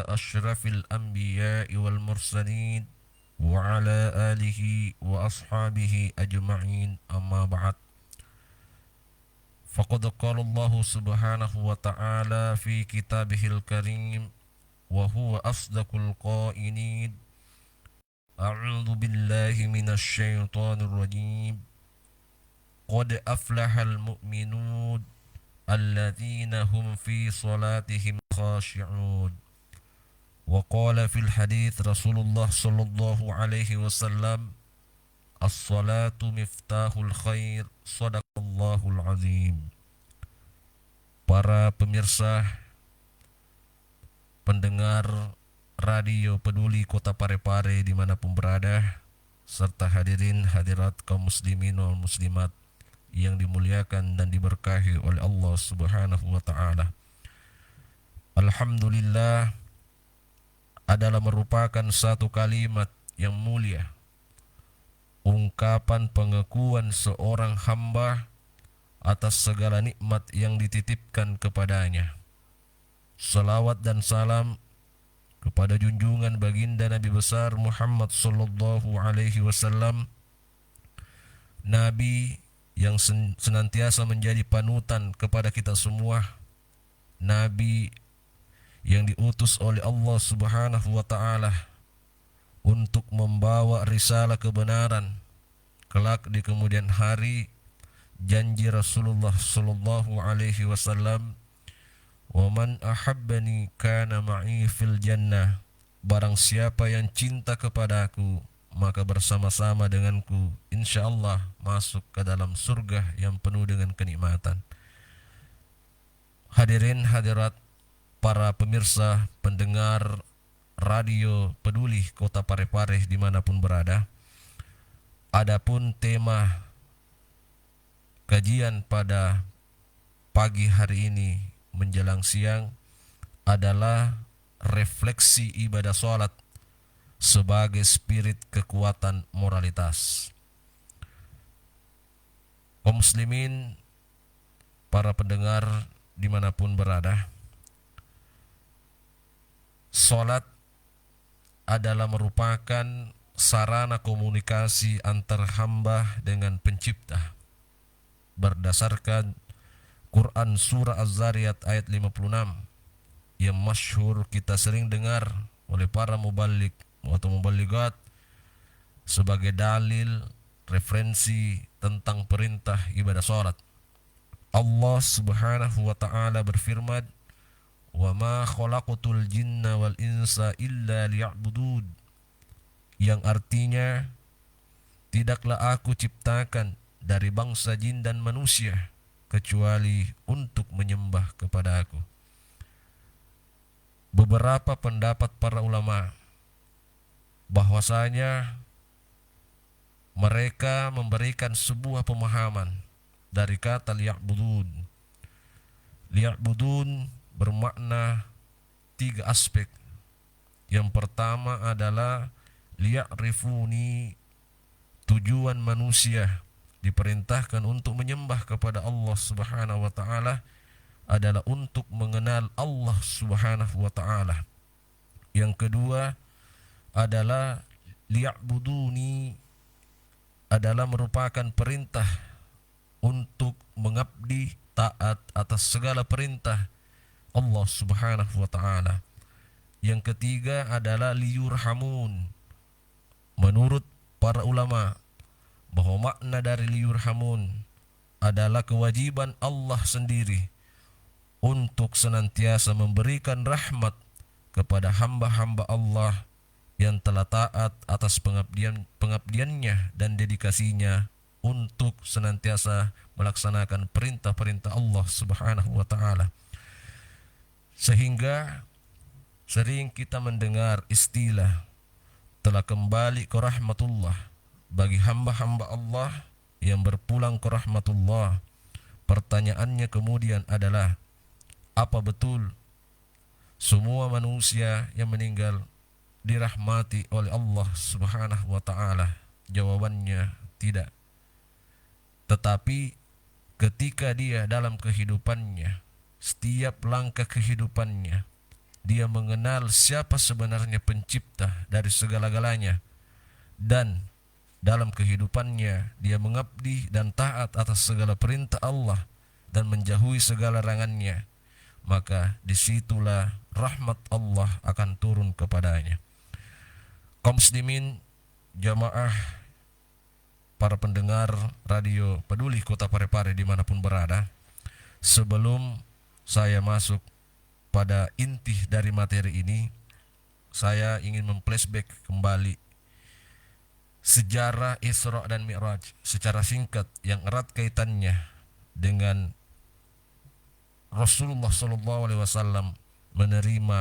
أشرف الأنبياء والمرسلين وعلى آله وأصحابه أجمعين أما بعد فقد قال الله سبحانه وتعالى في كتابه الكريم وهو أصدق القائلين أعوذ بالله من الشيطان الرجيم قد أفلح المؤمنون الذين هم في صلاتهم خاشعون وقال في الحديث رسول الله صلى الله عليه وسلم الصلاة مفتاح الخير صدق الله العظيم. Para pemirsa, pendengar Radio Peduli Kota Parepare dimanapun berada, serta hadirin hadirat kaum muslimin wal muslimat yang dimuliakan dan diberkahi oleh Allah Subhanahu wa taala. Alhamdulillah adalah merupakan satu kalimat yang mulia, ungkapan pengakuan seorang hamba atas segala nikmat yang dititipkan kepadanya. Salawat dan salam kepada junjungan baginda Nabi besar Muhammad sallallahu alaihi wasallam, Nabi yang senantiasa menjadi panutan kepada kita semua, Nabi yang diutus oleh Allah Subhanahu wa taala untuk membawa risalah kebenaran. Kelak di kemudian hari, janji Rasulullah sallallahu alaihi wasallam, "Wa man ahabbani kana ma'i fil jannah." Barang siapa yang cinta kepadaku, maka bersama-sama denganku insyaallah masuk ke dalam surga yang penuh dengan kenikmatan. Hadirin hadirat, para pemirsa pendengar Radio Peduli Kota Parepare dimanapun berada, adapun tema kajian pada pagi hari ini menjelang siang adalah refleksi ibadah sholat sebagai spirit kekuatan moralitas. Kaum muslimin, para pendengar dimanapun berada, sholat adalah merupakan sarana komunikasi antar hamba dengan pencipta. Berdasarkan Quran Surah Az-Zariyat ayat 56 yang masyhur kita sering dengar oleh para mubalik atau mubaligat sebagai dalil referensi tentang perintah ibadah salat. Allah Subhanahu wa taala berfirman, "Wa ma khalaqatul jinna wal insa illa liya'budun." Yang artinya, tidaklah aku ciptakan dari bangsa jin dan manusia kecuali untuk menyembah kepada aku. Beberapa pendapat para ulama bahwasanya mereka memberikan sebuah pemahaman dari kata liya'budun. Liya'budun bermakna 3 aspek. Yang pertama adalah liya'rifuni, tujuan manusia diperintahkan untuk menyembah kepada Allah Subhanahu wa taala adalah untuk mengenal Allah Subhanahu wa taala. Yang kedua adalah liya'buduni, adalah merupakan perintah untuk mengabdi taat atas segala perintah Allah Subhanahu wa taala. Yang ketiga adalah liyurhamun. Menurut para ulama bahwa makna dari liyurhamun adalah kewajiban Allah sendiri untuk senantiasa memberikan rahmat kepada hamba-hamba Allah yang telah taat atas pengabdiannya dan dedikasinya untuk senantiasa melaksanakan perintah-perintah Allah Subhanahu wa taala. Sehingga sering kita mendengar istilah telah kembali ke rahmatullah bagi hamba-hamba Allah yang berpulang ke rahmatullah. Pertanyaannya kemudian adalah, apa betul semua manusia yang meninggal dirahmati oleh Allah Subhanahu wa taala? Jawabannya tidak. Tetapi ketika dia dalam kehidupannya, setiap langkah kehidupannya, dia mengenal siapa sebenarnya pencipta dari segala-galanya, dan dalam kehidupannya dia mengabdi dan taat atas segala perintah Allah dan menjauhi segala larangannya, maka disitulah rahmat Allah akan turun kepadanya. Kaum muslimin, jamaah, para pendengar radio Peduli Kota Parepare dimanapun berada, sebelum saya masuk pada inti dari materi ini, saya ingin memflashback kembali sejarah Isra dan Mi'raj secara singkat yang erat kaitannya dengan Rasulullah SAW menerima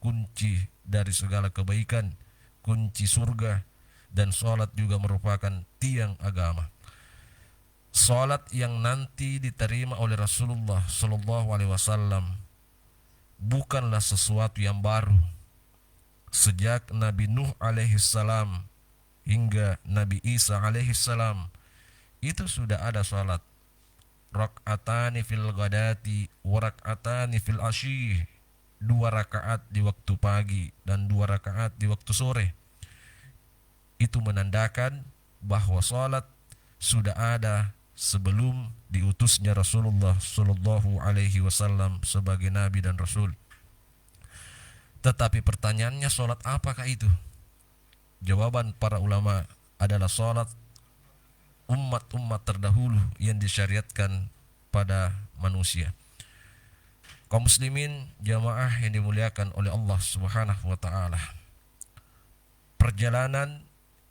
kunci dari segala kebaikan, kunci surga, dan sholat juga merupakan tiang agama. Sholat yang nanti diterima oleh Rasulullah SAW bukanlah sesuatu yang baru. Sejak Nabi Nuh alaihissalam hingga Nabi Isa alaihissalam itu sudah ada sholat. Rak'atani fil ghadati wa rak'atani fil ashi, 2 rakaat di waktu pagi dan 2 rakaat di waktu sore. Itu menandakan bahwa sholat sudah ada sebelum diutusnya Rasulullah Sallallahu Alaihi Wasallam sebagai Nabi dan Rasul. Tetapi pertanyaannya, sholat apakah itu? Jawaban para ulama adalah sholat umat-umat terdahulu yang disyariatkan pada manusia. Kaum muslimin, jamaah yang dimuliakan oleh Allah Subhanahu wa taala. Perjalanan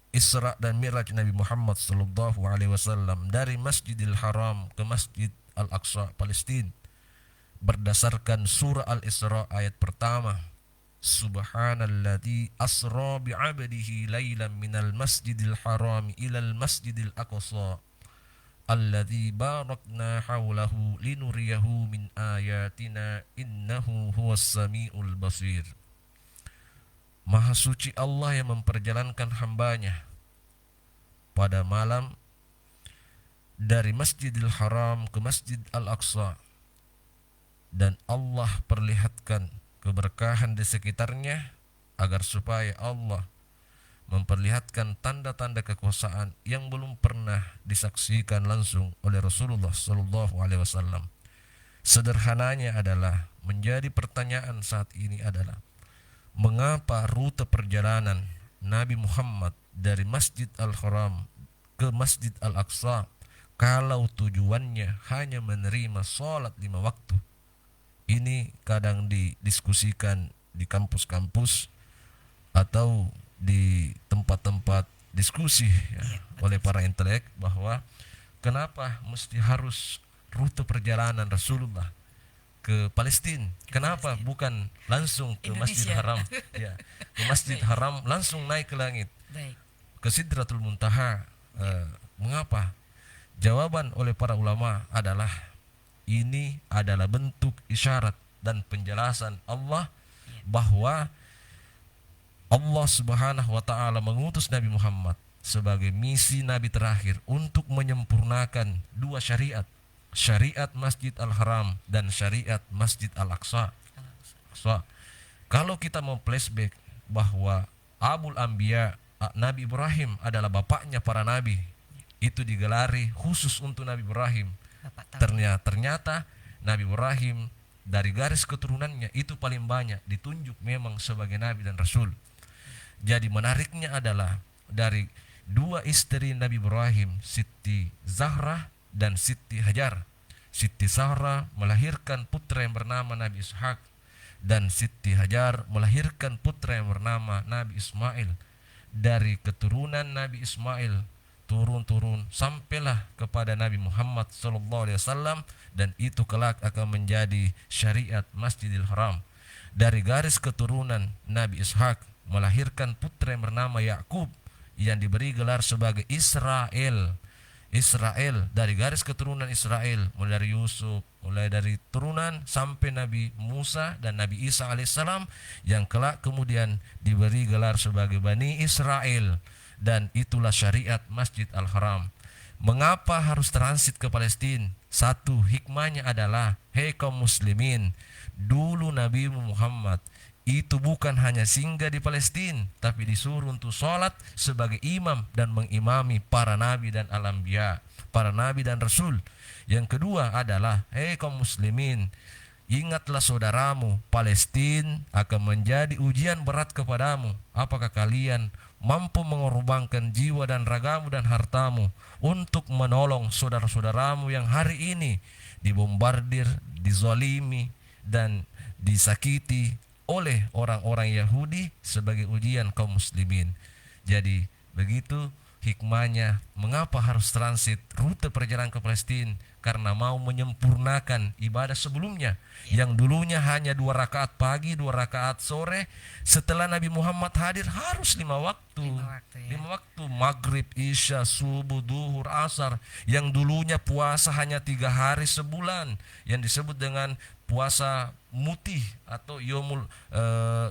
Isra dan Mi'raj Nabi Muhammad sallallahu alaihi wasallam dari Masjidil Haram ke Masjid Al-Aqsa Palestina berdasarkan surah Al-Isra ayat pertama. Subhanalladzi asra bi'abdihi lailan minal masjidil haram ilal masjidil aqsa alladzi barakna hawlahu linuriyahu min ayatina innahu huwas samiul basir. Maha suci Allah yang memperjalankan hambanya pada malam dari Masjidil Haram ke Masjid Al-Aqsa, dan Allah perlihatkan keberkahan di sekitarnya agar supaya Allah memperlihatkan tanda-tanda kekuasaan yang belum pernah disaksikan langsung oleh Rasulullah Sallallahu Alaihi Wasallam. Sederhananya adalah, menjadi pertanyaan saat ini adalah, mengapa rute perjalanan Nabi Muhammad dari Masjid Al-Haram ke Masjid Al-Aqsa kalau tujuannya hanya menerima sholat 5 waktu? Ini kadang didiskusikan di kampus-kampus atau di tempat-tempat diskusi oleh para intelek, bahwa kenapa mesti harus rute perjalanan Rasulullah ke Palestina? Kenapa bukan langsung ke Masjid Haram? Ya, ke Masjid Haram langsung naik ke langit, ke Sidratul Muntaha. Mengapa? Jawaban oleh para ulama adalah, ini adalah bentuk isyarat dan penjelasan Allah bahwa Allah Subhanahu wa taala mengutus Nabi Muhammad sebagai misi nabi terakhir untuk menyempurnakan 2 syariat, syariat Masjid Al-Haram dan syariat Masjid Al-Aqsa. Kalau kita mau flashback bahwa Abul Anbiya, Nabi Ibrahim adalah bapaknya para nabi, itu digelari khusus untuk Nabi Ibrahim. Ternyata Nabi Ibrahim dari garis keturunannya itu paling banyak ditunjuk memang sebagai Nabi dan Rasul. Jadi menariknya adalah dari 2 istri Nabi Ibrahim, Siti Zahra dan Siti Hajar. Siti Zahra melahirkan putra yang bernama Nabi Ishak, dan Siti Hajar melahirkan putra yang bernama Nabi Ismail. Dari keturunan Nabi Ismail turun-turun sampailah kepada Nabi Muhammad SAW, dan itu kelak akan menjadi syariat Masjidil Haram. Dari garis keturunan Nabi Ishak melahirkan putra yang bernama Yakub yang diberi gelar sebagai Israel. Dari garis keturunan Israel, mulai dari Yusuf, mulai dari turunan sampai Nabi Musa dan Nabi Isa alaihissalam, yang kelak kemudian diberi gelar sebagai Bani Israel. Dan itulah syariat Masjid Al-Haram. Mengapa harus transit ke Palestina? Satu, hikmahnya adalah, hei kaum muslimin, dulu Nabi Muhammad itu bukan hanya singgah di Palestina, tapi disuruh untuk sholat sebagai imam dan mengimami para nabi dan al-anbiya, para nabi dan rasul. Yang kedua adalah, hei kaum muslimin, ingatlah saudaramu, Palestina akan menjadi ujian berat kepadamu. Apakah kalian mampu mengorbankan jiwa dan ragamu dan hartamu untuk menolong saudara-saudaramu yang hari ini dibombardir, dizalimi, dan disakiti oleh orang-orang Yahudi sebagai ujian kaum muslimin. Jadi begitu hikmahnya mengapa harus transit rute perjalanan ke Palestina, karena mau menyempurnakan ibadah sebelumnya yang dulunya hanya 2 rakaat pagi, 2 rakaat sore. Setelah Nabi Muhammad hadir harus 5 waktu. 5 waktu, maghrib, isya, subuh, duhur, asar. Yang dulunya puasa hanya 3 hari sebulan, yang disebut dengan puasa mutih atau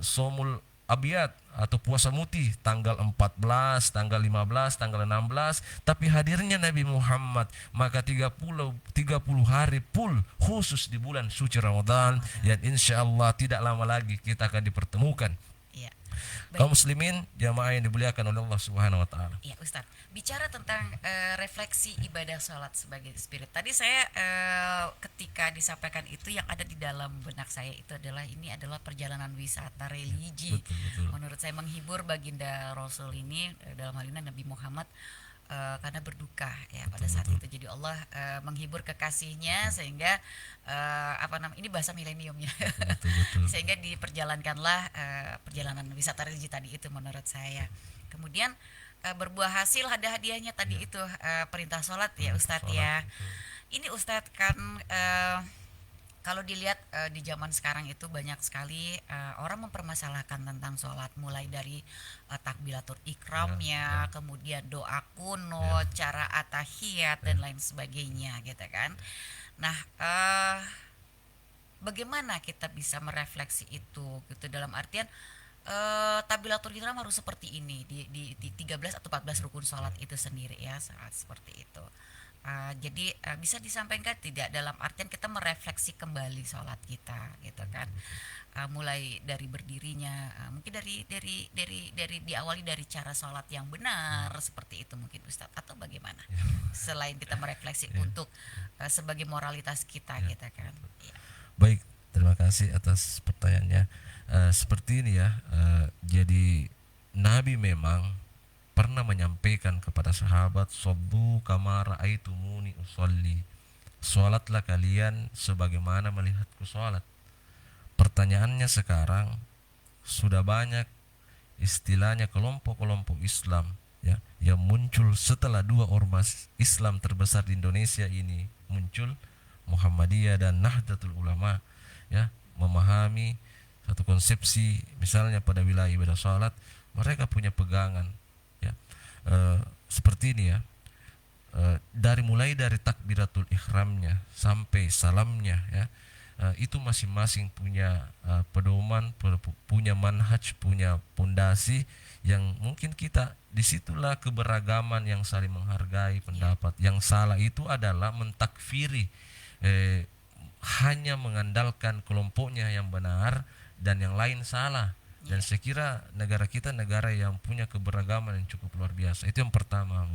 somul abiyat atau puasa mutih, tanggal 14, tanggal 15, tanggal 16. Tapi hadirnya Nabi Muhammad, maka 30 hari full khusus di bulan suci Ramadan, yang insya Allah tidak lama lagi kita akan dipertemukan. Iya. Kaum muslimin jamaah yang dimuliakan oleh Allah Subhanahu wa taala. Iya, Ustaz. Bicara tentang refleksi ibadah sholat sebagai spirit. Tadi saya ketika disampaikan itu, yang ada di dalam benak saya itu adalah ini adalah perjalanan wisata religi. Betul. Menurut saya menghibur baginda Rasul ini, dalam hal ini Nabi Muhammad, karena berduka ya pada saat itu. Jadi Allah menghibur kekasihnya sehingga ini bahasa mileniumnya. Betul. Sehingga diperjalankanlah perjalanan wisata religi tadi itu menurut saya. Kemudian berbuah hasil, ada hadiahnya tadi itu perintah sholat ya Ustadz ya. Ini Ustadz kan kalau dilihat di zaman sekarang itu banyak sekali orang mempermasalahkan tentang sholat, mulai dari takbiratul ikramnya, kemudian doa kuno, cara atahiyat dan lain sebagainya gitu kan. Nah, bagaimana kita bisa merefleksi itu gitu, dalam artian takbiratul ihram harus seperti ini di 13 atau 14 rukun sholat itu sendiri ya, saat seperti itu. Jadi bisa disampaikan tidak, dalam artian kita merefleksi kembali sholat kita gitu kan, mulai dari berdirinya, mungkin dari diawali dari cara sholat yang benar seperti itu mungkin Ustadz, atau bagaimana selain kita merefleksi untuk sebagai moralitas kita gitu kan. Baik, terima kasih atas pertanyaannya. Seperti ini ya, jadi Nabi memang pernah menyampaikan kepada sahabat, "Shollu kama ra'aitumuni usolli." Salatlah kalian sebagaimana melihatku salat. Pertanyaannya sekarang, sudah banyak istilahnya kelompok-kelompok Islam ya yang muncul setelah 2 ormas Islam terbesar di Indonesia ini muncul, Muhammadiyah dan Nahdlatul Ulama ya, memahami satu konsepsi. Misalnya pada wilayah ibadah salat mereka punya pegangan ya, seperti ini ya, mulai dari takbiratul ihramnya sampai salamnya ya, itu masing-masing punya pedoman, punya manhaj, punya pondasi yang mungkin kita disitulah keberagaman yang saling menghargai pendapat. Yang salah itu adalah mentakfiri, hanya mengandalkan kelompoknya yang benar dan yang lain salah. Dan saya kira negara kita negara yang punya keberagaman yang cukup luar biasa. Itu yang pertama.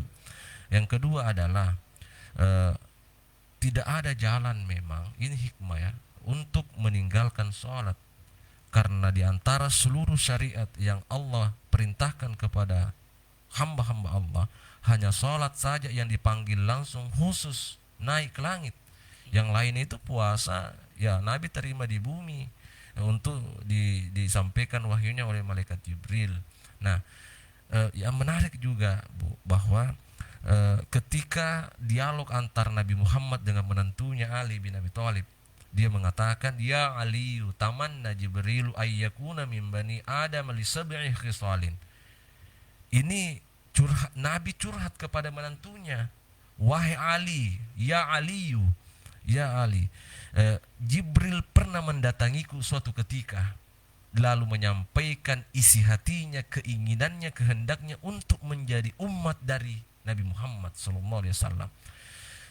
Yang kedua adalah tidak ada jalan, memang ini hikmah ya, untuk meninggalkan sholat. Karena di antara seluruh syariat yang Allah perintahkan kepada hamba-hamba Allah, hanya sholat saja yang dipanggil langsung khusus naik ke langit. Yang lain itu puasa ya Nabi terima di bumi untuk disampaikan wahyunya oleh malaikat Jibril. Nah, yang menarik juga Bu, bahwa ketika dialog antar Nabi Muhammad dengan menantunya Ali bin Abi Thalib, dia mengatakan, "Ya Aliyu, tamanna Jibrilu ayyakuna min bani Adam li sab'i khisalin." Ini Nabi curhat kepada menantunya, "Wahai Ali, ya Aliyu, ya Ali, Jibril pernah mendatangiku suatu ketika, lalu menyampaikan isi hatinya, keinginannya, kehendaknya untuk menjadi umat dari Nabi Muhammad SAW.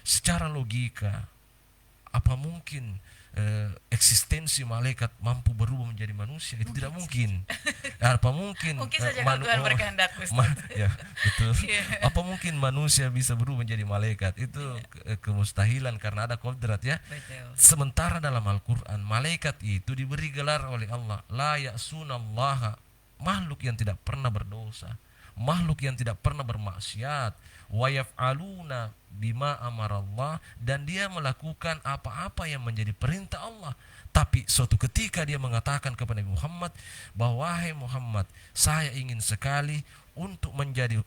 Secara logika, apa mungkin eksistensi malaikat mampu berubah menjadi manusia, itu tidak mungkin. Apa mungkin Mungkin saja kalau Tuhan berkehendak, Ustaz. ya betul. Iya. Apa mungkin manusia bisa berubah menjadi malaikat? Itu kemustahilan karena ada kodrat ya. Betul. Sementara dalam Al-Quran malaikat itu diberi gelar oleh Allah, la ya'sunallaha, makhluk yang tidak pernah berdosa, makhluk yang tidak pernah bermaksiat, wa yaf'aluna bima amarallah, dan dia melakukan apa-apa yang menjadi perintah Allah. Tapi suatu ketika dia mengatakan kepada Nabi Muhammad bahwa, wahai Muhammad, saya ingin sekali untuk menjadi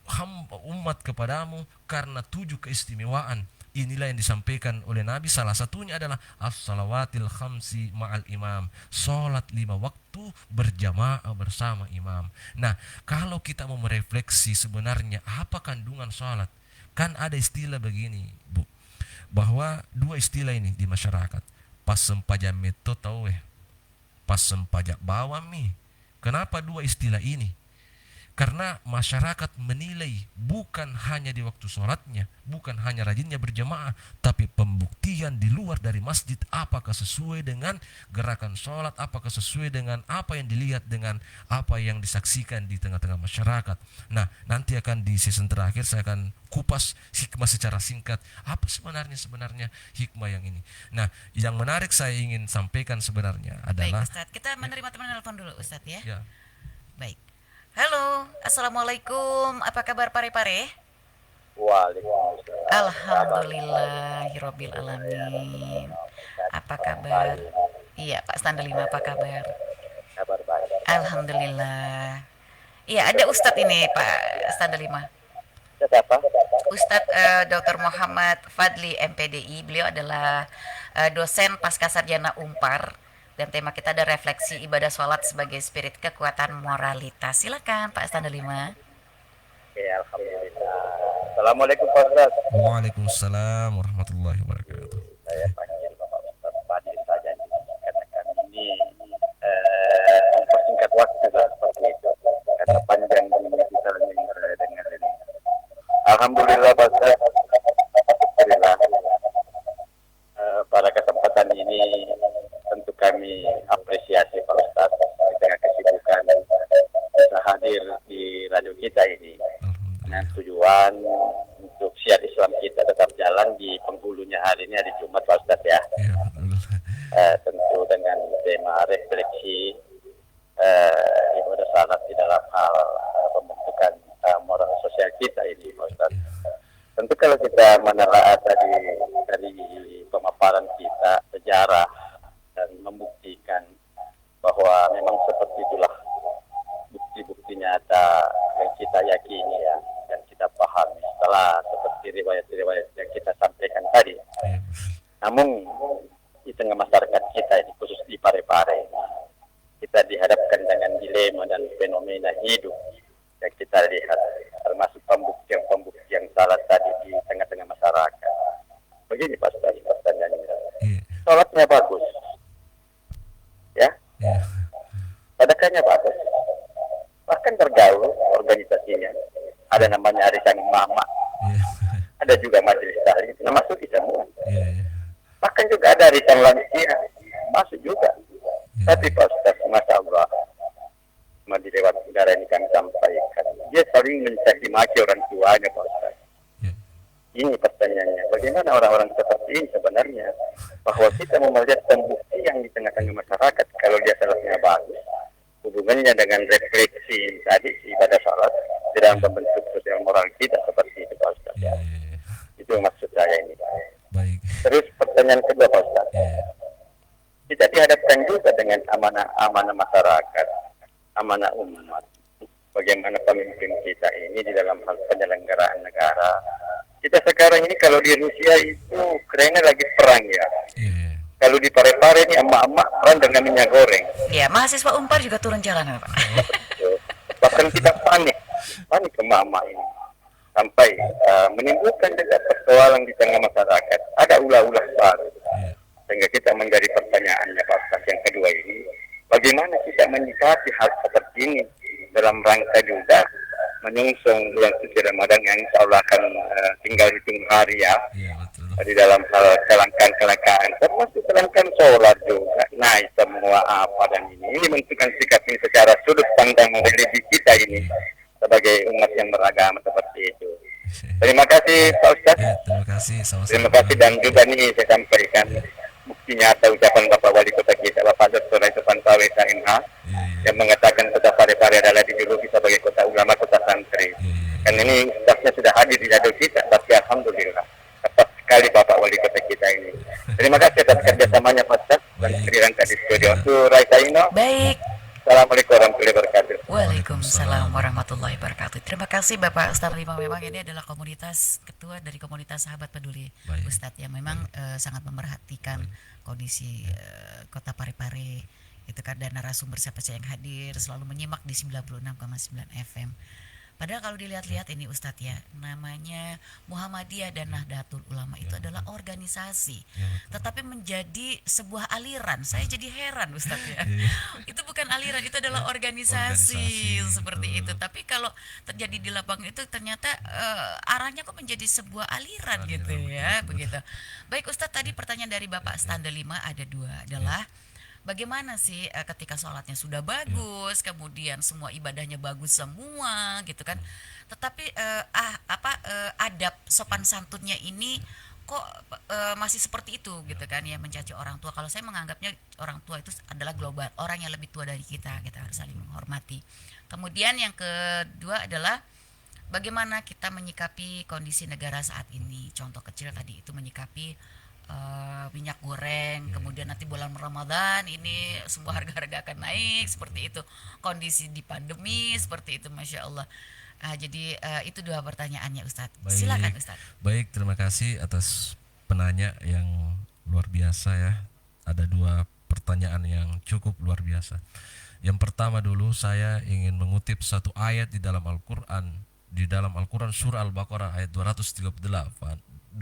hamba umat kepadamu karena 7 keistimewaan. Inilah yang disampaikan oleh Nabi, salah satunya adalah as-salawatil khamsi ma'al imam, salat 5 waktu berjamaah bersama imam. Nah, kalau kita mau merefleksi sebenarnya apa kandungan salat, kan ada istilah begini, Bu, bahwa 2 istilah ini di masyarakat. Pas sempajak meto tahu pas sempajak bawam nih. Kenapa 2 istilah ini? Karena masyarakat menilai bukan hanya di waktu sholatnya, bukan hanya rajinnya berjamaah, tapi pembuktian di luar dari masjid, apakah sesuai dengan gerakan sholat, apakah sesuai dengan apa yang dilihat, dengan apa yang disaksikan di tengah-tengah masyarakat. Nah, nanti akan di season terakhir saya akan kupas hikmah secara singkat, apa sebenarnya hikmah yang ini. Nah, yang menarik saya ingin sampaikan sebenarnya adalah, Baik, Ustadz. Kita menerima teman telepon dulu, Ustadz ya. ya, Baik. Halo, Assalamualaikum. Apa kabar Pare-Pare? Waalaikumsalam. Alhamdulillahirabbil alamin. Apa kabar? Iya, Pak Standa 5, apa kabar? Kabar baik. Alhamdulillah. Iya, ada Ustadz ini, Pak Standa 5. Siapa? Ustadz Dr. Muhammad Fadli MPDI. Beliau adalah dosen pasca sarjana Unpar, dan tema kita ada refleksi ibadah sholat sebagai spirit kekuatan moralitas. Silakan Pak Standa 5. Oke, alhamdulillah. Assalamualaikum Pak Ustaz. Waalaikumsalam warahmatullahi wabarakatuh. Saya panggil Bapak Ustaz Fadil saja karena kami ini mempersingkat waktu lah seperti itu. Karena panjang ini kita dengar ini. Alhamdulillah Pak Ustaz. Alhamdulillah. Pada kesempatan ini tentu kami apresiasi Pak Ustaz di tengah kesibukan bisa hadir di radio kita ini dengan tujuan untuk syiar Islam kita tetap jalan di penghulunya hari ini, hari Jumat Pak Ustaz ya. Ya, Tentu dengan tema refleksi ibadah salat di dalam hal pembentukan moral sosial kita ini Pak Ustaz. Tentu kalau kita menelaah tadi dari pemaparan kita sejarah dan membuktikan bahwa memang seperti itulah bukti-bukti nyata yang kita yakini ya, yang kita pahami setelah seperti riwayat-riwayat yang kita sampaikan tadi. Namun di tengah masyarakat kita ini, khusus di Pare-Pare, kita dihadapkan dengan dilema dan fenomena hidup yang kita lihat, termasuk pembuktian salat tadi di tengah-tengah masyarakat. Begini Pak Ustaz, pertanyaannya. Salatnya bagus. Ya, sedekahnya bagus, bahkan bergaul organisasinya, ada namanya arisan mama, ada juga majelis tahlim, masuk di semua, bahkan juga ada arisan lansia, masuk juga. Tapi Pak Ustaz, Masya Allah, di lewat udara ini kami sampaikan, dia saling mencaci maki orang tuanya Pak Ustaz. Ini pertanyaannya, bagaimana orang-orang seperti ini sebenarnya, bahwa kita mau melihat pembukti yang di tengah-tengah masyarakat, kalau dia salatnya bagus, hubungannya dengan refleksi tadi ibadah salat di dalam membentuk sosial moral kita seperti itu Pak Ustaz. Itu maksud saya ini. Baik. Terus pertanyaan kedua Pak Ustaz, kita dihadapkan juga dengan amanah masyarakat, amanah umat. Bagaimana pemimpin kita ini di dalam hal penyelenggaraan negara. Kita sekarang ini kalau di Rusia itu kerennya lagi perang ya. Kalau di Pare-Pare ini emak-emak perang dengan minyak goreng. Ya, mahasiswa Unpar juga turun jalan, Pak. Bahkan kita panik emak-emak ini. Sampai menimbulkan juga persoalan di tengah masyarakat. Ada ulah-ulah baru. Sehingga kita menjadi pertanyaannya Pak Ustaz yang kedua ini, bagaimana kita menyikapi hal seperti ini dalam rangka juga menyongsong bulan suci Ramadan yang insya Allah akan tinggal hitung hari ya. di dalam hal kelangkaan termasuk kelangkaan sholat juga naik semua apa dan ini menentukan sikap ini secara sudut pandang religi kita ini sebagai umat yang beragama seperti itu. Terima kasih Pak Ustadz. Ya, terima kasih sama-sama. Terima kasih dan juga nih saya sampaikan bukti nyata ucapan Bapak Wali Kota kita Bapak Dr. Raiso Pantawe SMH yang mengatakan Kota Parepare adalah dijuluki sebagai kota ulama, kota santri. Dan ini ustaznya sudah hadir di jadwal kita, tapi alhamdulillah tepat sekali Bapak Wali Kota kita ini. Terima kasih atas kerjasamanya Pak Ustaz dan kehadiran di studio. Itu Raisa Ino. Baik. Assalamualaikum warahmatullahi wabarakatuh. Waalaikumsalam warahmatullahi wabarakatuh. Terima kasih Bapak Ustadz Lima. Memang ini adalah ketua dari komunitas Sahabat Peduli. Baik. Ustadz yang memang sangat memerhatikan kondisi Kota Parepare itu kan, dan narasumber siapa saja yang hadir selalu menyimak di 96,9 FM. Padahal kalau dilihat-lihat ini Ustadz ya, namanya Muhammadiyah dan Nahdlatul Ulama itu adalah organisasi, tetapi menjadi sebuah aliran. Saya jadi heran Ustadz ya. Itu bukan aliran, itu adalah organisasi seperti itu. Tapi kalau terjadi di lapangan itu ternyata arahnya kok menjadi sebuah aliran gitu ya, begitu. Baik Ustadz, tadi pertanyaan dari Bapak Standa 5 ada dua, adalah bagaimana sih ketika sholatnya sudah bagus, kemudian semua ibadahnya bagus semua gitu kan, tetapi adab sopan santunnya ini kok masih seperti itu gitu kan ya, mencaci orang tua. Kalau saya menganggapnya orang tua itu adalah global, orang yang lebih tua dari kita harus saling menghormati. Kemudian yang kedua adalah bagaimana kita menyikapi kondisi negara saat ini. Contoh kecil tadi itu menyikapi minyak goreng, kemudian nanti bulan Ramadan ini semua harga-harga akan naik seperti itu, kondisi di pandemi seperti itu, Masya Allah. Jadi itu dua pertanyaannya Ustadz. Silakan Ustadz. Baik, terima kasih atas penanya yang luar biasa ya. Ada dua pertanyaan yang cukup luar biasa. Yang pertama dulu saya ingin mengutip satu ayat di dalam Al-Quran. Di dalam Al-Quran surah Al-Baqarah ayat 238.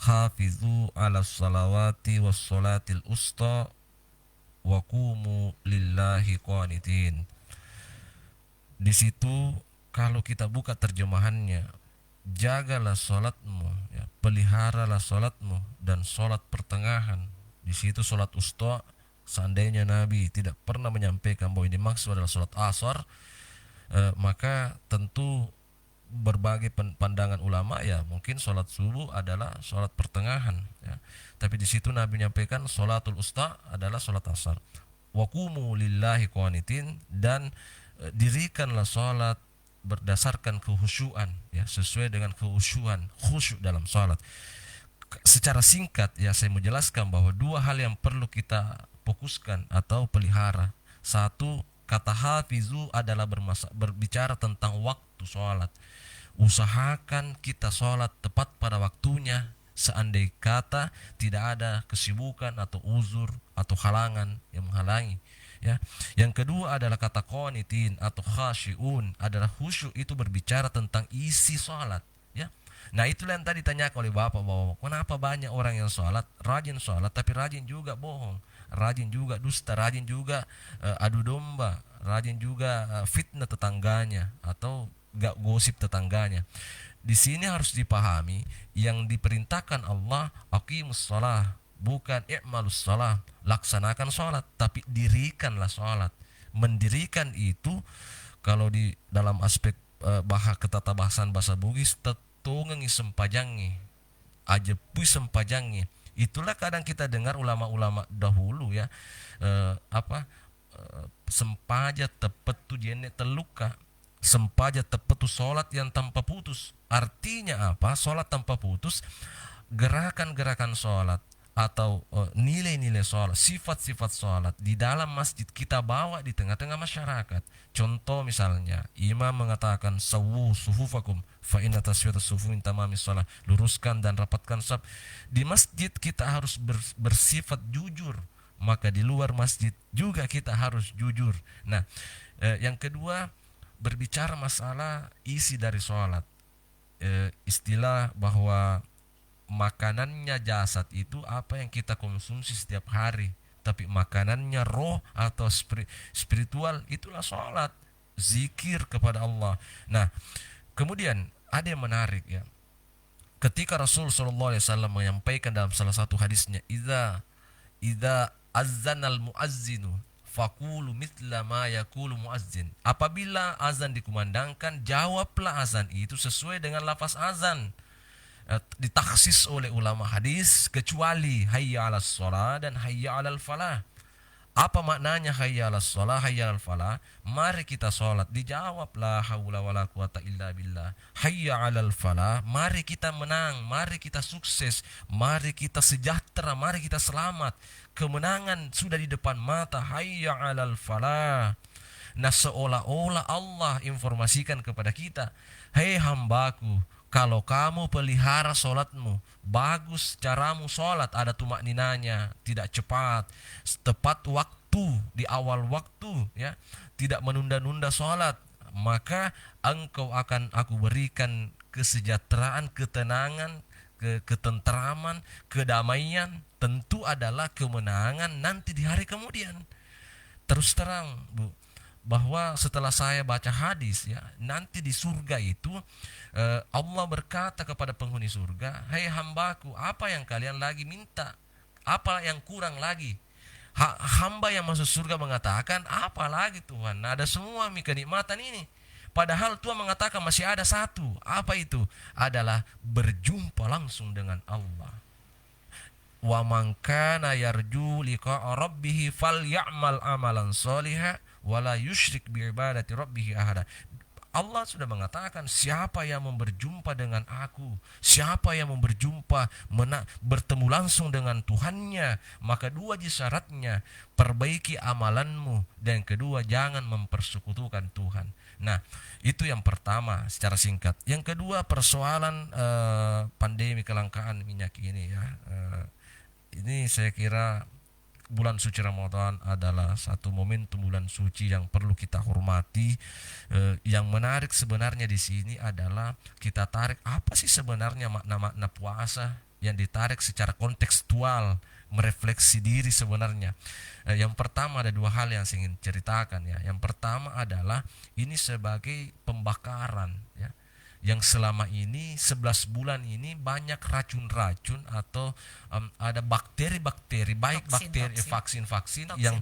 Hafizu ala salawati was salatil usta wa qumu lillahi qanitin. Di situ kalau kita buka terjemahannya, jagalah salatmu ya, peliharalah salatmu dan salat pertengahan. Di situ salat usta, seandainya Nabi tidak pernah menyampaikan bahwa ini maksud adalah salat asar, maka tentu berbagai pandangan ulama ya, mungkin sholat subuh adalah sholat pertengahan ya. Tapi di situ Nabi menyampaikan sholatul usta adalah sholat asar. Waqumu lillahi qanitin, dan dirikanlah sholat berdasarkan kehusyuan ya, sesuai dengan kehusyuan, khusyuk dalam sholat. Secara singkat ya saya mau jelaskan bahwa dua hal yang perlu kita fokuskan atau pelihara. Satu, kata hafizu adalah berbicara tentang waktu sholat. Usahakan kita sholat tepat pada waktunya, seandai kata tidak ada kesibukan atau uzur atau halangan yang menghalangi ya. Yang kedua adalah kata qanitin atau khasyiun, adalah khusyuk, itu berbicara tentang isi sholat ya. Nah itulah yang tadi ditanyakan oleh Bapak bahwa kenapa banyak orang yang rajin sholat tapi rajin juga bohong, rajin juga dusta, rajin juga adu domba, rajin juga fitnah tetangganya atau gak gosip tetangganya. Di sini harus dipahami yang diperintahkan Allah aqimus shalah, bukan i'malus shalah, laksanakan sholat, tapi dirikanlah sholat. Mendirikan itu kalau di dalam aspek ketata bahasan bahasa Bugis, tetungengi sempajangi, ajepui sempajangi. Itulah kadang kita dengar ulama-ulama dahulu ya, sempaja tepetu jene teluka, sempaja tepetu sholat yang tanpa putus. Artinya apa? Sholat tanpa putus, gerakan-gerakan sholat atau nilai-nilai sholat, sifat-sifat sholat di dalam masjid kita bawa di tengah-tengah masyarakat. Contoh misalnya, imam mengatakan sawu sufufakum fa inna taswiyatas sufufin tamamis shalah, luruskan dan rapatkan saf. Di masjid kita harus bersifat jujur, maka di luar masjid juga kita harus jujur. Nah, yang kedua berbicara masalah isi dari sholat, istilah bahwa makanannya jasad itu apa yang kita konsumsi setiap hari, tapi makanannya roh atau spiritual itulah sholat, zikir kepada Allah. Nah kemudian ada yang menarik ya, ketika Rasul sallallahu alaihi wasallam menyampaikan dalam salah satu hadisnya, idza azzanal muazzinu faqulu mithla ma yaqulu muazzin. Apabila azan dikumandangkan, jawablah azan itu sesuai dengan lafaz azan. Ditaksis oleh ulama hadis kecuali hayya 'alas shalah dan hayya 'alal falah. Apa maknanya hayya 'alas shalah, hayya 'alal falah? Mari kita salat, dijawab la haula wala quwata illa billah. Hayya 'alal falah, mari kita menang, mari kita sukses, mari kita sejahtera, mari kita selamat. Kemenangan sudah di depan mata, hayya 'alal falah. Nah, seolah-olah Allah informasikan kepada kita, hei hambaku, kalau kamu pelihara solatmu, bagus caramu solat, ada tumak ninanya, tidak cepat, tepat waktu, di awal waktu, ya, tidak menunda-nunda solat, maka engkau akan aku berikan kesejahteraan, ketenangan, ketentraman, kedamaian, tentu adalah kemenangan nanti di hari kemudian. Terus terang, Bu, bahwa setelah saya baca hadis, ya, nanti di surga itu Allah berkata kepada penghuni surga, hei hambaku, apa yang kalian lagi minta, apa yang kurang lagi? Hamba yang masuk surga mengatakan, apa lagi Tuhan, ada semua kenikmatan ini. Padahal Tuhan mengatakan masih ada satu. Apa itu? Adalah berjumpa langsung dengan Allah. Wa man kana yarju liqa'a rabbih falyamal amalan sholihan wala yusyrik bi ibadati rabbih ahada. Allah sudah mengatakan, siapa yang mau berjumpa dengan aku, siapa yang mau berjumpa, bertemu langsung dengan Tuhannya, maka dua syaratnya, perbaiki amalanmu, dan kedua, jangan mempersekutukan Tuhan. Nah, itu yang pertama secara singkat. Yang kedua, persoalan pandemi kelangkaan minyak ini, ya. Ini saya kira bulan suci Ramadan adalah satu momentum bulan suci yang perlu kita hormati. Yang menarik sebenarnya di sini adalah kita tarik apa sih sebenarnya makna-makna puasa, yang ditarik secara kontekstual, merefleksi diri sebenarnya. Yang pertama, ada dua hal yang saya ingin ceritakan, ya. Yang pertama adalah ini sebagai pembakaran, ya, yang selama ini 11 bulan ini banyak racun-racun atau ada bakteri-bakteri, baik bakteri vaksin-vaksin yang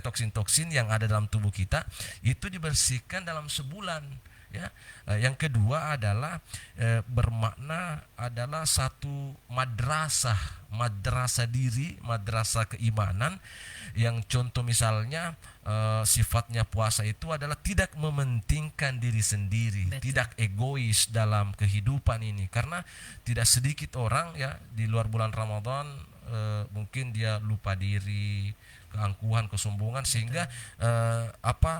toksin-toksin yang ada dalam tubuh kita itu dibersihkan dalam sebulan, ya. Yang kedua adalah bermakna adalah satu madrasah diri, madrasah keimanan, yang contoh misalnya sifatnya puasa itu adalah tidak mementingkan diri sendiri. Betul. Tidak egois dalam kehidupan ini, karena tidak sedikit orang, ya, di luar bulan Ramadan mungkin dia lupa diri, keangkuhan, kesombongan, sehingga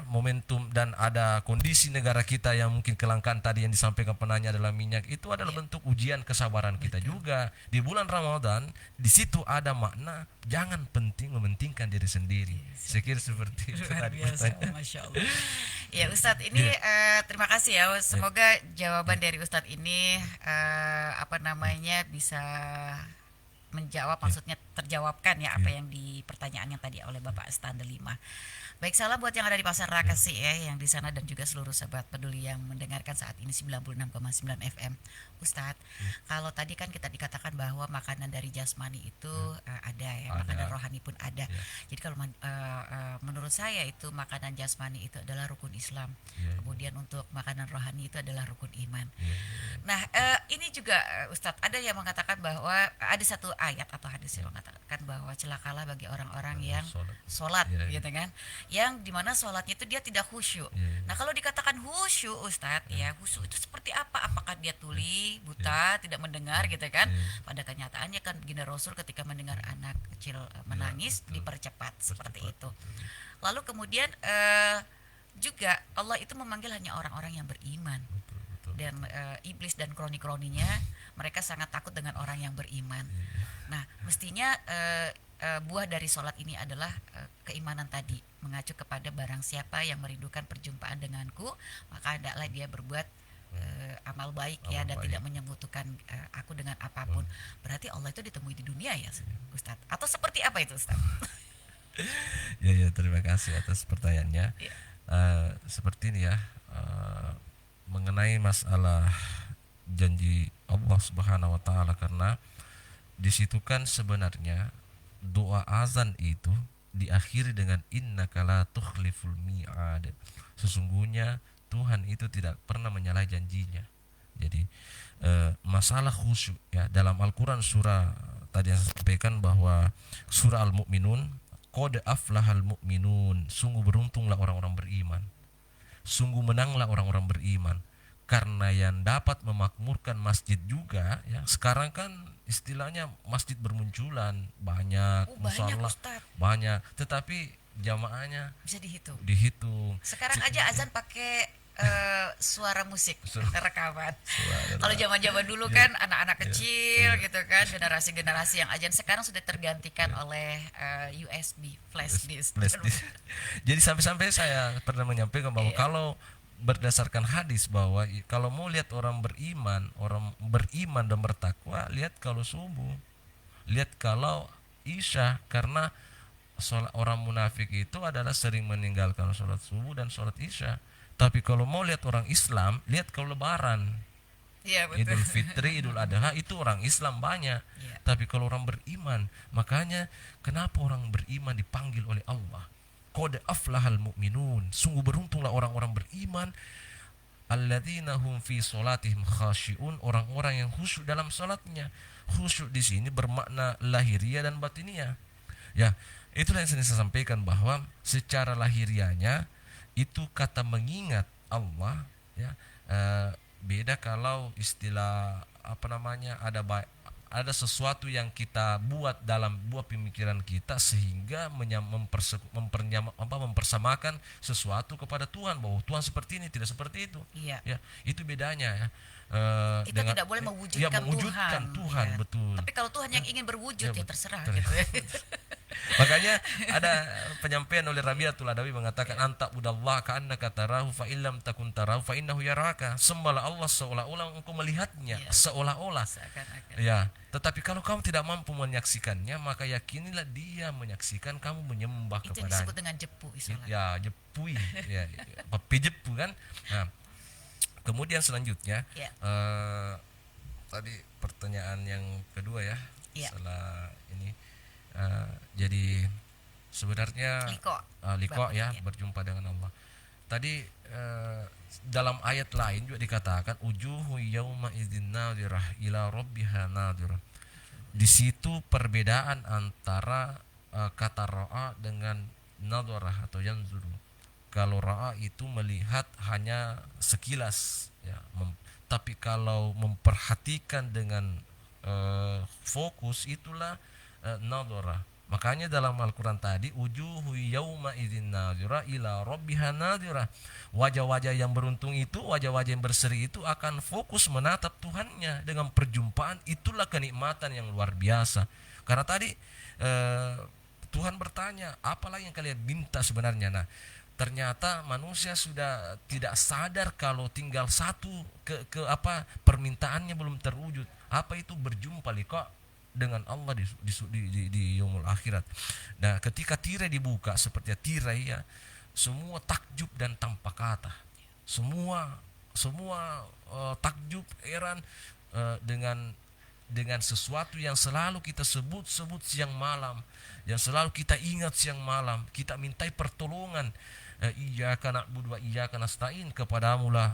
momentum dan ada kondisi negara kita yang mungkin kelangkaan tadi yang disampaikan penanya adalah minyak, itu adalah bentuk ujian kesabaran kita juga di bulan Ramadan. Di situ ada makna jangan mementingkan diri sendiri. Saya kira seperti itu. Luar biasa, Masya Allah. Ya Ustadz, ini terima kasih ya. Semoga jawaban dari Ustadz ini bisa menjawab, maksudnya terjawabkan, ya, apa yang di pertanyaan yang tadi oleh Bapak Stande 5. Baik, salam buat yang ada di Pasar Rakasi, ya, yang di sana, dan juga seluruh sahabat peduli yang mendengarkan saat ini 96,9 FM. Ustadz, kalau tadi kan kita dikatakan bahwa makanan dari jasmani itu ada, ya, makanan rohani pun ada. Jadi kalau menurut saya itu makanan jasmani itu adalah rukun Islam. Kemudian untuk makanan rohani itu adalah rukun iman. Nah, ini juga Ustadz, ada yang mengatakan bahwa ada satu ayat atau hadis yang mengatakan bahwa celakalah bagi orang-orang yang sholat, gitu kan, yang dimana sholatnya itu dia tidak khusyuk. Nah, kalau dikatakan khusyuk Ustadz, ya, khusyuk itu seperti apa? Apakah dia tuli, buta, tidak mendengar, gitu kan? Pada kenyataannya kan gina Rasul ketika mendengar anak kecil menangis, dipercepat seperti itu. Lalu kemudian juga Allah itu memanggil hanya orang-orang yang beriman. Dan iblis dan kroni-kroninya mereka sangat takut dengan orang yang beriman. Nah, mestinya buah dari sholat ini adalah keimanan tadi, mengacu kepada barang siapa yang merindukan perjumpaan denganku, maka hendaklah dia berbuat amal baik, ya, dan tidak menyekutukan aku dengan apapun. Berarti Allah itu ditemui di dunia, ya Ustadz? Atau seperti apa itu Ustadz? Ya, terima kasih atas pertanyaannya. Seperti ini, ya, mengenai masalah janji Allah Subhanahu wa taala, karena di situ kan sebenarnya doa azan itu diakhiri dengan innaka la tukhliful mi'ad. Sesungguhnya Tuhan itu tidak pernah menyalahi janjinya. Jadi masalah khusyuk ya dalam Al-Qur'an surah tadi yang saya sampaikan bahwa surah Al-Mu'minun, qad aflahal mu'minun, sungguh beruntunglah orang-orang beriman. Sungguh menanglah orang-orang beriman. Karena yang dapat memakmurkan masjid juga ya, sekarang kan istilahnya masjid bermunculan banyak, Banyak musala Ustaz, banyak, tetapi jamaahnya bisa dihitung. dihitung. Sekarang aja azan pakai suara musik rekaman. Subhanallah. Kalau zaman-zaman dulu kan anak-anak kecil gitu kan, generasi-generasi yang ajan sekarang sudah tergantikan oleh USB flash disk. Flash disk. Jadi sampai-sampai saya pernah menyampaikan bahwa kalau berdasarkan hadis bahwa kalau mau lihat orang beriman dan bertakwa, lihat kalau subuh, lihat kalau isya, karena orang munafik itu adalah sering meninggalkan sholat subuh dan sholat isya. Tapi kalau mau lihat orang Islam, lihat kalau lebaran, Iya betul. Idul Fitri, Idul Adha, itu orang Islam banyak. Iya. Tapi kalau orang beriman, makanya kenapa orang beriman dipanggil oleh Allah? Qad aflahal mu'minun, sungguh beruntunglah orang-orang beriman, alladzina hum fi sholatihim khasyi'un, orang-orang yang khusyuk dalam salatnya. Khusyuk di sini bermakna lahiriah dan batiniah. Ya, itulah yang saya sampaikan bahwa secara lahiriahnya itu kata mengingat Allah ya, beda kalau istilah apa namanya, ada sesuatu yang kita buat dalam buah pemikiran kita sehingga mempersamakan sesuatu kepada Tuhan, bahwa Tuhan seperti ini, tidak seperti itu. Iya. Ya, itu bedanya ya. Kita tidak boleh mewujudkan Tuhan, ya. betul. Tapi kalau Tuhan yang ingin berwujud Ya, ya terserah betul. gitu ya. Makanya ada penyampaian oleh Rabi'atul Adawi mengatakan anta budallah ka'annaka tarahu fa illam takun tarahu fa innahu yaraka. Sembahlah Allah seolah-olah engkau melihatnya, Ya. seolah-olah. Seakan-akan. Ya, tetapi kalau kamu tidak mampu menyaksikannya, maka yakinilah dia menyaksikan kamu menyembah Itu yang kepadanya. disebut dengan jepu istilah. Ya, jepui, ya, papi jepu kan. Nah, kemudian selanjutnya Ya. tadi pertanyaan yang kedua ya, Ya. setelah ini jadi sebenarnya liko ya, berjumpa dengan Allah. Tadi dalam ayat lain juga dikatakan ujuhu yauma idzin nadhirah ila rabbiha nadhirah. Di situ perbedaan antara kata ra'a dengan nadharah atau yanzuru. Kalau ra'a itu melihat hanya sekilas ya, tapi kalau memperhatikan dengan fokus itulah nadharah. Makanya dalam Al-Quran tadi ujuhu yauma idzin nadhirah ila rabbiha nadhirah. Wajah-wajah yang beruntung itu, wajah-wajah yang berseri itu akan fokus menatap Tuhannya. Dengan perjumpaan itulah kenikmatan yang luar biasa. Karena tadi Tuhan bertanya, apalah yang kalian minta sebenarnya? Nah, ternyata manusia sudah tidak sadar kalau tinggal satu permintaannya belum terwujud. Apa itu? Berjumpa liqa dengan Allah di yaumul akhirat. Nah, ketika tirai dibuka seperti tirai ya, semua takjub dan tanpa kata. Semua takjub, heran dengan sesuatu yang selalu kita sebut siang malam, yang selalu kita ingat siang malam, kita mintai pertolongan. Iyyaka na'budu wa iyyaka nasta'in, kepadamu lah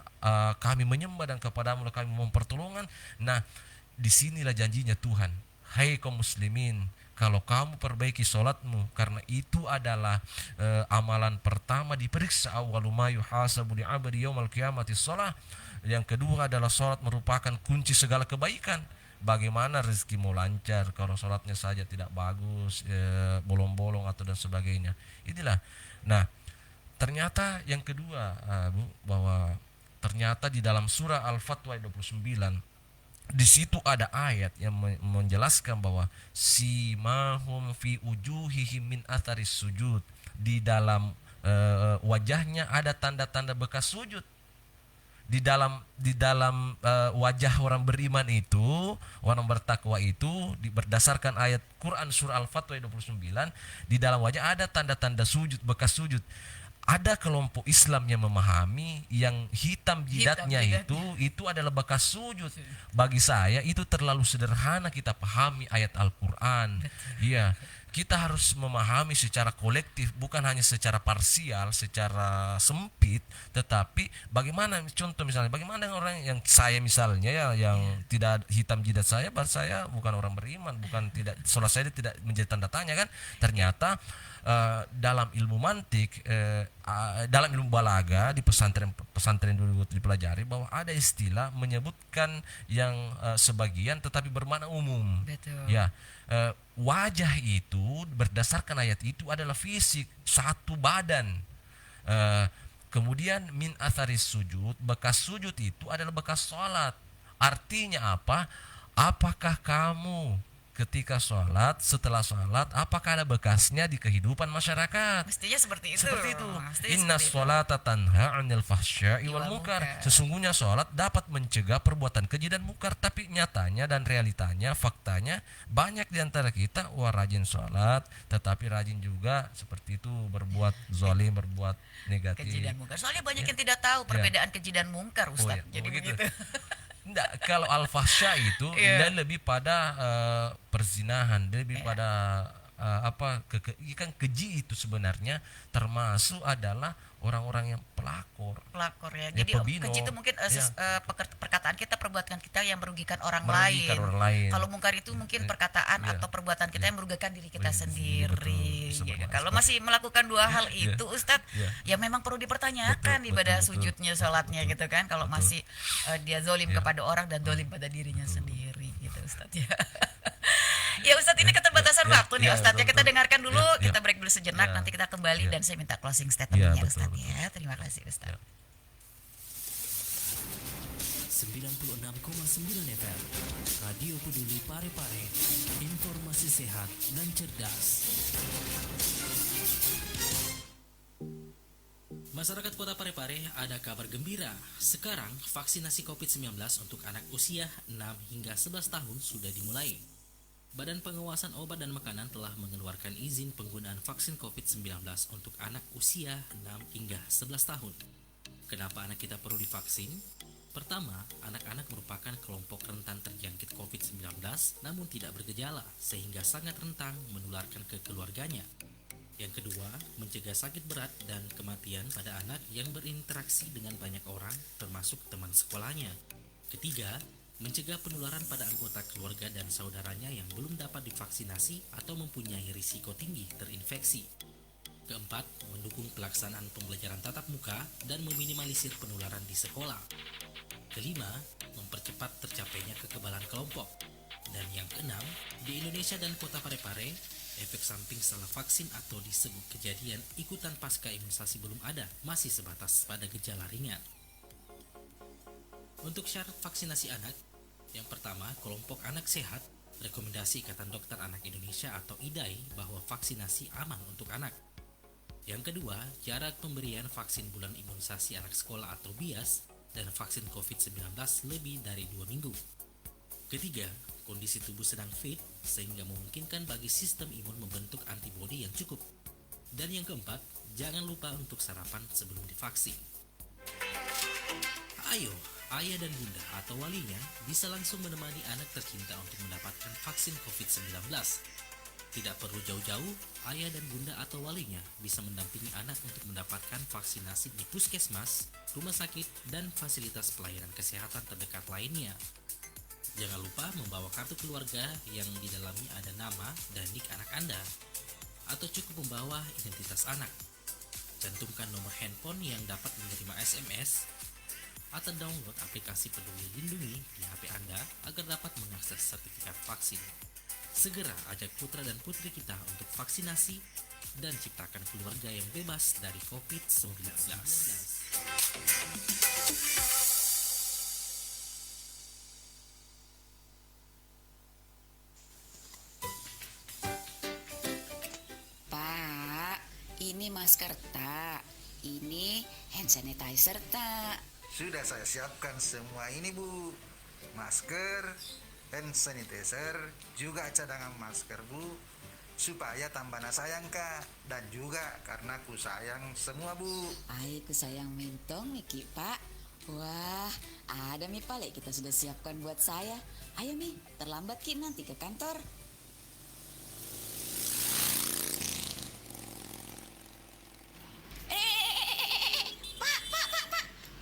kami menyembah dan kepadamu lah kami memohon pertolongan. Nah, disinilah janjinya Tuhan. Hai kaum muslimin, kalau kamu perbaiki sholatmu, karena itu adalah amalan pertama diperiksa. Awwalu ma yuhasabu li'abdi yaumal qiyamati shalah. Yang kedua adalah sholat merupakan kunci segala kebaikan. Bagaimana rezekimu lancar kalau sholatnya saja tidak bagus, bolong-bolong atau dan sebagainya. Inilah. Nah, ternyata yang kedua, Bu, bahwa ternyata di dalam surah Al-Fatwa 29 di situ ada ayat yang menjelaskan bahwa simahum fi ujuhihim min atharis sujud. Di dalam wajahnya ada tanda-tanda bekas sujud. Di dalam wajah orang beriman itu, orang bertakwa itu, berdasarkan ayat Quran surah Al-Fatwa 29, di dalam wajah ada tanda-tanda sujud, bekas sujud. ada kelompok Islam yang memahami yang hitam jidatnya itu adalah bekas sujud. Bagi saya itu terlalu sederhana kita pahami ayat Al-Qur'an. Iya, kita harus memahami secara kolektif, bukan hanya secara parsial, secara sempit, tetapi bagaimana, contoh misalnya bagaimana orang yang saya misalnya ya yang tidak hitam jidat saya, saya bukan orang beriman, bukan tidak sholat saya tidak menjadi tanda tanya kan. Ternyata dalam ilmu mantik, dalam ilmu balaga di pesantren dulu dipelajari bahwa ada istilah menyebutkan yang sebagian tetapi bermakna umum. Betul. Ya, wajah itu berdasarkan ayat itu adalah fisik, satu badan. Kemudian min atharis sujud, bekas sujud itu adalah bekas sholat. Artinya apa? Apakah kamu ketika sholat, setelah sholat, apakah ada bekasnya di kehidupan masyarakat? Mestinya seperti itu. Seperti itu. Mestinya Inna seperti itu. sholata tanha 'anil fahsya'i wal Wal munkar. munkar. Sesungguhnya sholat dapat mencegah perbuatan keji dan mungkar. Tapi nyatanya dan realitanya, faktanya, banyak di antara kita rajin sholat, tetapi rajin juga seperti itu berbuat zalim, berbuat negatif. Keji dan mungkar. Soalnya banyak yang tidak tahu perbedaan keji dan mungkar, Ustaz. Jadi begitu. begitu. Enggak, kalau al-fahsya itu dia lebih pada perzinahan, dia lebih pada kan keji itu sebenarnya termasuk adalah orang-orang yang pelakor Ya. ya, Jadi pebino. keji itu mungkin perkataan kita, perbuatan kita yang merugikan orang Merugikan lain. orang lain. Kalau mungkar itu mungkin perkataan atau perbuatan kita yang merugikan diri kita sendiri. betul. Ya, kalau masih melakukan dua hal itu, Ustadz, Iya. ya memang perlu dipertanyakan ibadah sujudnya, sholatnya gitu kan. Kalau masih dia zolim kepada orang dan zolim pada dirinya sendiri, gitu Ustadz ya. Ya Ustadz, ini keterbatasan waktu nih Ustadz ya. Kita dengarkan dulu, kita break dulu sejenak, nanti kita kembali dan saya minta closing statementnya Ustadz ya. Terima kasih Ustadz. 96,9 FM Radio Peduli Parepare, informasi sehat dan cerdas. Masyarakat Kota Parepare, ada kabar gembira. Sekarang vaksinasi COVID-19 untuk anak usia 6 hingga 11 tahun sudah dimulai. Badan Pengawasan Obat dan Makanan telah mengeluarkan izin penggunaan vaksin COVID-19 untuk anak usia 6 hingga 11 tahun. Kenapa anak kita perlu divaksin? Pertama, anak-anak merupakan kelompok rentan terjangkit COVID-19 namun tidak bergejala sehingga sangat rentan menularkan ke keluarganya. Yang kedua, mencegah sakit berat dan kematian pada anak yang berinteraksi dengan banyak orang termasuk teman sekolahnya. Ketiga, mencegah penularan pada anggota keluarga dan saudaranya yang belum dapat divaksinasi atau mempunyai risiko tinggi terinfeksi. Keempat, mendukung pelaksanaan pembelajaran tatap muka dan meminimalisir penularan di sekolah. Kelima, mempercepat tercapainya kekebalan kelompok. Dan yang keenam, di Indonesia dan Kota Parepare, efek samping setelah vaksin atau disebut kejadian ikutan pasca imunisasi belum ada, masih sebatas pada gejala ringan. Untuk syarat vaksinasi anak, yang pertama, kelompok anak sehat, rekomendasi Ikatan Dokter Anak Indonesia atau IDAI bahwa vaksinasi aman untuk anak. Yang kedua, jarak pemberian vaksin bulan imunisasi anak sekolah atau BIAS dan vaksin COVID-19 lebih dari 2 minggu. Ketiga, kondisi tubuh sedang fit sehingga memungkinkan bagi sistem imun membentuk antibodi yang cukup. Dan yang keempat, jangan lupa untuk sarapan sebelum divaksin. Ayo, ayah dan bunda atau walinya bisa langsung menemani anak tercinta untuk mendapatkan vaksin COVID-19. Tidak perlu jauh-jauh, ayah dan bunda atau walinya bisa mendampingi anak untuk mendapatkan vaksinasi di puskesmas, rumah sakit, dan fasilitas pelayanan kesehatan terdekat lainnya. Jangan lupa membawa kartu keluarga yang di dalamnya ada nama dan nik anak Anda, atau cukup membawa identitas anak. Cantumkan nomor handphone yang dapat menerima SMS, atau download aplikasi Peduli Lindungi di HP Anda agar dapat mengakses sertifikat vaksin. Segera ajak putra dan putri kita untuk vaksinasi dan ciptakan keluarga yang bebas dari COVID-19. Pak, ini masker tak, ini hand sanitizer tak. Sudah saya siapkan semua ini, Bu. Masker, hand sanitizer, juga cadangan masker, Bu. supaya tambah sayang kak, dan juga karena ku sayang semua bu. Ai ku sayang mentong Miki Pak. Wah, ada Mi Pale kita sudah siapkan buat saya. Ayo Mi, terlambat Ki nanti ke kantor. Pak,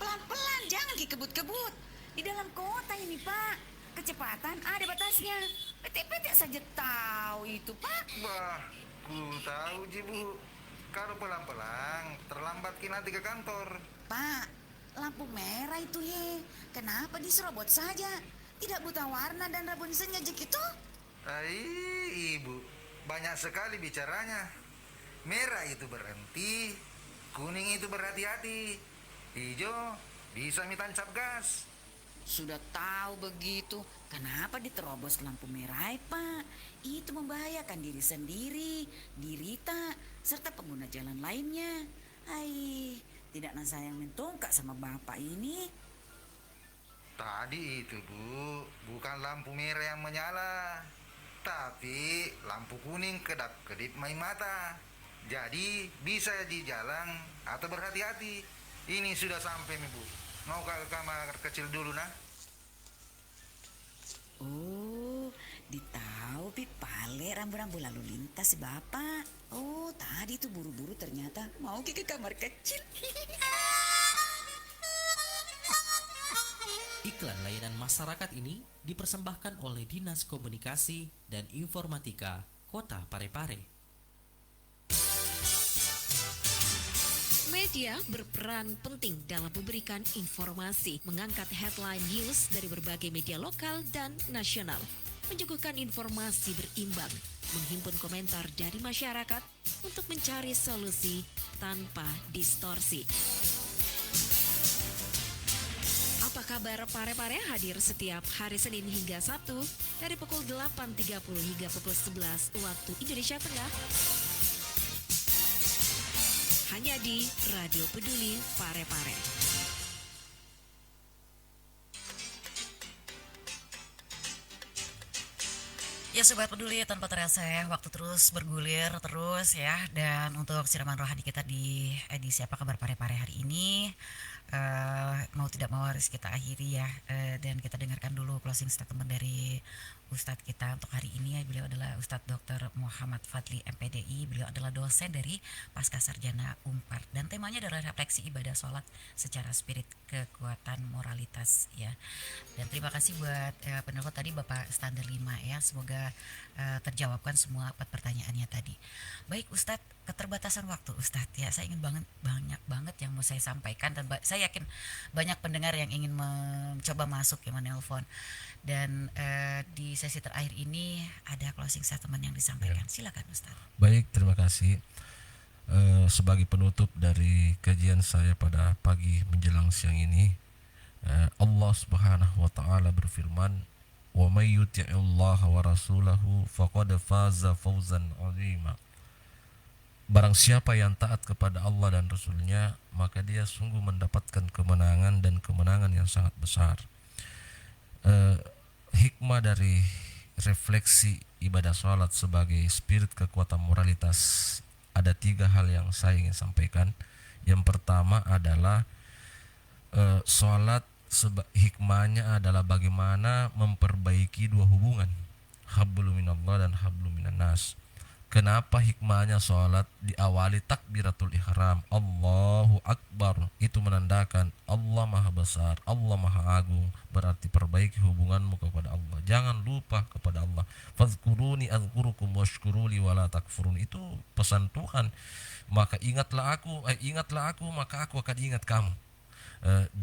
pelan-pelan, jangan Ki kebut-kebut. Di dalam kota ini Pak, kecepatan ada batasnya. PT-PT saja tahu itu Pak. Wah, ku tahu ji bu. Kalau pelan-pelan, terlambat ki nanti ke kantor. Pak, lampu merah itu he. Kenapa diserobot saja? Tidak buta warna dan rabun senja gitu? Ai, ibu, banyak sekali bicaranya. Merah itu berhenti, kuning itu berhati-hati, hijau bisa tancap gas. Sudah tahu begitu, kenapa diterobos lampu merah, Pak? Itu membahayakan diri sendiri, dirita, serta pengguna jalan lainnya. Hai, tidak sayang mentongkak sama bapak ini. Tadi itu bu, bukan lampu merah yang menyala, tapi lampu kuning kedap-kedip main mata. Jadi bisa di jalan atau berhati-hati. Ini sudah sampai nih bu. Mau ke kamar kecil dulu nah? Oh, ditahu Pi Pale rambu-rambu lalu lintas si bapak. Oh, tadi tuh buru-buru ternyata mau ke kamar kecil. Iklan layanan masyarakat ini dipersembahkan oleh Dinas Komunikasi dan Informatika Kota Parepare. Media berperan penting dalam memberikan informasi, mengangkat headline news dari berbagai media lokal dan nasional, menyuguhkan informasi berimbang, menghimpun komentar dari masyarakat untuk mencari solusi tanpa distorsi. Apa kabar Parepare hadir setiap hari Senin hingga Sabtu dari pukul 8.30 hingga pukul 11 waktu Indonesia Tengah. Hanya di Radio Peduli Parepare. Ya Sobat Peduli, tanpa terasa ya, waktu terus bergulir terus ya. Dan untuk siraman rohani kita di edisi Apa Kabar Parepare hari ini, mau tidak mau harus kita akhiri ya. Dan kita dengarkan dulu closing statement dari Ustadz kita untuk hari ini ya. Beliau adalah Ustadz Dr. Muhammad Fadli MPDI. Beliau adalah dosen dari Pasca Sarjana Unpar, dan temanya adalah refleksi ibadah sholat secara spirit, kekuatan moralitas ya. Dan terima kasih buat penelpon tadi Bapak Standar 5 ya. Semoga terjawabkan semua 4 pertanyaannya tadi. Baik Ustadz, keterbatasan waktu Ustadz ya, saya ingin banyak banget yang mau saya sampaikan, dan saya yakin banyak pendengar yang ingin mencoba masuk ya, menelpon. Dan di sesi terakhir ini ada closing statement yang disampaikan. Silakan Ustadz. Baik, terima kasih. Sebagai penutup dari kajian saya pada pagi menjelang siang ini, Allah Subhanahu wa taala berfirman, "Wa may yuti'illaha wa rasulahu faqad faza fawzan 'azima." Barang siapa yang taat kepada Allah dan Rasulnya, maka dia sungguh mendapatkan kemenangan dan kemenangan yang sangat besar. Hikmah dari refleksi ibadah sholat sebagai spirit kekuatan moralitas, ada 3 hal yang saya ingin sampaikan. Yang pertama adalah sholat hikmahnya adalah bagaimana memperbaiki 2 hubungan, hablum minallah dan hablum minan nas. Kenapa hikmahnya sholat diawali takbiratul ihram, Allahu Akbar? Itu menandakan Allah Maha Besar, Allah Maha Agung. Berarti perbaiki hubunganmu kepada Allah. Jangan lupa kepada Allah. Fadhkuruni adzkurukum washkuruli wala takfurun. Itu pesan Tuhan. Maka ingatlah aku, maka aku akan ingat kamu.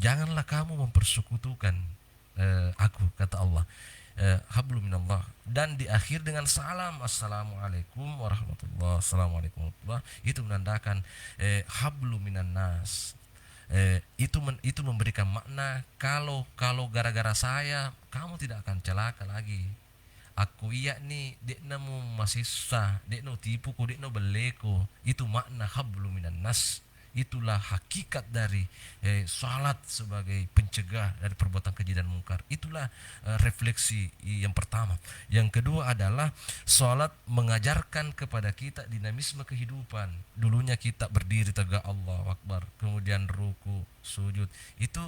Janganlah kamu mempersekutukan aku, kata Allah. Hablum minallah, dan di akhir dengan salam, assalamualaikum warahmatullah, assalamualaikum warahmatullah. Itu menandakan hablum minan nas. Itu memberikan makna kalau gara-gara saya kamu tidak akan celaka lagi. Aku iya nih dekna mu masih sah, dekno tipu ku, dekno beleko. Itu makna hablum minan nas. Itulah hakikat dari salat sebagai pencegah dari perbuatan keji dan mungkar. Itulah refleksi yang pertama. Yang kedua adalah salat mengajarkan kepada kita dinamisme kehidupan. Dulunya kita berdiri tegak, Allahu Akbar, kemudian ruku, sujud. Itu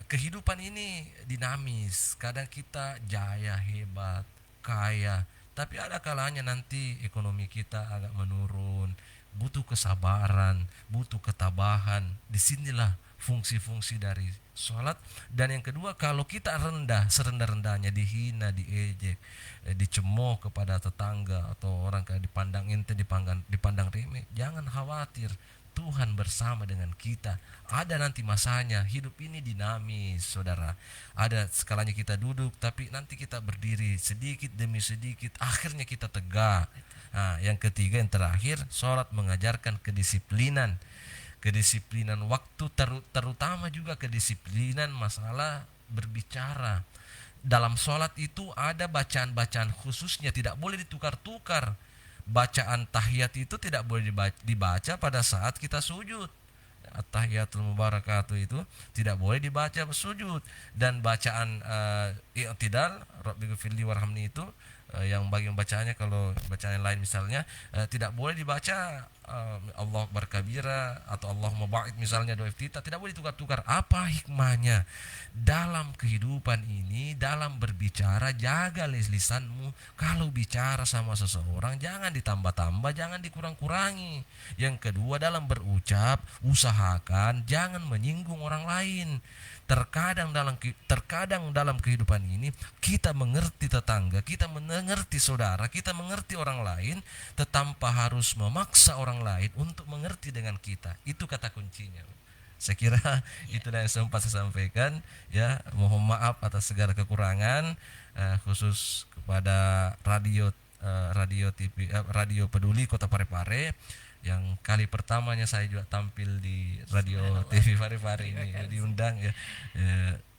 kehidupan ini dinamis. Kadang kita jaya, hebat, kaya, tapi ada kalanya nanti ekonomi kita agak menurun, butuh kesabaran, butuh ketabahan. Disinilah fungsi-fungsi dari sholat. Dan yang kedua, kalau kita rendah, serendah-rendahnya, dihina, diejek, dicemooh kepada tetangga atau orang kayak dipandang ente, dipandang remeh, jangan khawatir, Tuhan bersama dengan kita. Ada nanti masanya, hidup ini dinamis, saudara. Ada skalanya kita duduk, tapi nanti kita berdiri sedikit demi sedikit, akhirnya kita tegak. Nah, yang ketiga, yang terakhir, sholat mengajarkan kedisiplinan. Kedisiplinan waktu, terutama juga kedisiplinan masalah berbicara. Dalam sholat itu ada bacaan-bacaan khususnya, tidak boleh ditukar-tukar. Bacaan tahiyat itu tidak boleh dibaca pada saat kita sujud. At-tahiyatul mubarakatuh itu tidak boleh dibaca sujud. Dan bacaan i'tidal, Rabbighfirli warhamni itu yang bagian bacaannya, kalau bacaan yang lain misalnya tidak boleh dibaca Allah Akbar kabira atau Allahumma ba'id misalnya doa iftitah, tidak boleh tukar-tukar. Apa hikmahnya? Dalam kehidupan ini, dalam berbicara, jaga lisanmu. Kalau bicara sama seseorang jangan ditambah-tambah, jangan dikurang-kurangi. Yang kedua, dalam berucap usahakan jangan menyinggung orang lain. Terkadang dalam kehidupan ini kita mengerti tetangga, kita mengerti saudara, kita mengerti orang lain, tanpa harus memaksa orang lain untuk mengerti dengan kita. Itu kata kuncinya. Saya kira itulah yang sempat saya sampaikan. Ya, mohon maaf atas segala kekurangan, khusus kepada radio Peduli Kota Parepare. Yang kali pertamanya saya juga tampil di radio TV Parepare ini, diundang ya.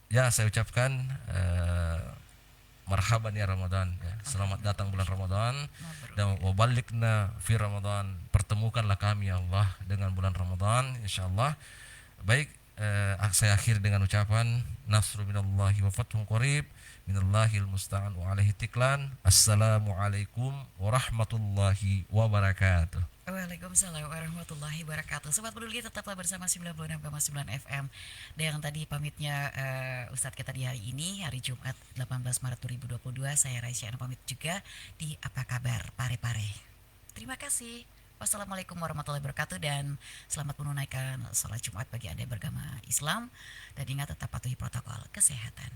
Ya, saya ucapkan marhaban ya Ramadan ya. Selamat datang bulan Ramadan, dan wabalikna fi Ramadan. Pertemukanlah kami ya Allah dengan bulan Ramadan insyaallah. Baik, saya akhir dengan ucapan nasru minallahi wa fathun qarib, minallahil musta'an wa alaihi tiklan. Assalamualaikum warahmatullahi wabarakatuh. Waalaikumsalam warahmatullahi wabarakatuh. Sobat Peduli, tetaplah bersama 96,9 FM. Dan yang tadi pamitnya Ustadz kita di hari ini, hari Jumat 18 Maret 2022. Saya Raisya pamit juga di Apa Kabar Parepare. Terima kasih. Wassalamualaikum warahmatullahi wabarakatuh, dan selamat menunaikan sholat Jumat bagi Anda yang beragama Islam. Dan ingat, tetap patuhi protokol kesehatan.